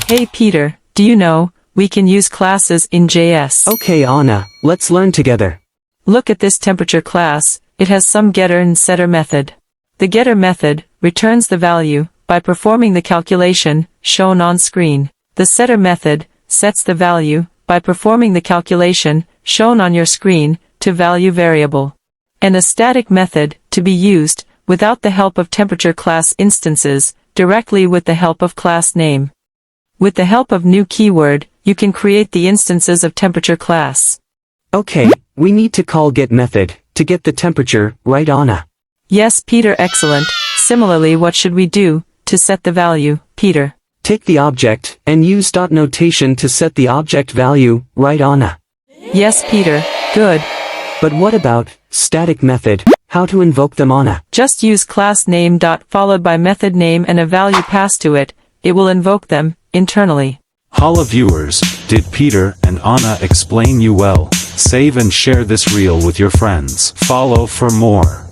Hey Peter, do you know, we can use classes in JS. Okay Anna, let's learn together. Look at this temperature class, it has some getter and setter method. The getter method returns the value by performing the calculation shown on screen. The setter method sets the value by performing the calculation shown on your screen to value variable. And a static method to be used without the help of temperature class instances, directly with the help of class name. With the help of new keyword, you can create the instances of temperature class. Okay, we need to call get method to get the temperature, right Anna? Yes Peter, excellent. Similarly, what should we do to set the value, Peter? Take the object and use dot notation to set the object value, right Anna? Yes Peter, good. But what about static method? How to invoke them Anna? Just use class name dot followed by method name and a value passed to it. It will invoke them internally. Holla viewers, did Peter and Anna explain you well? Save and share this reel with your friends. Follow for more.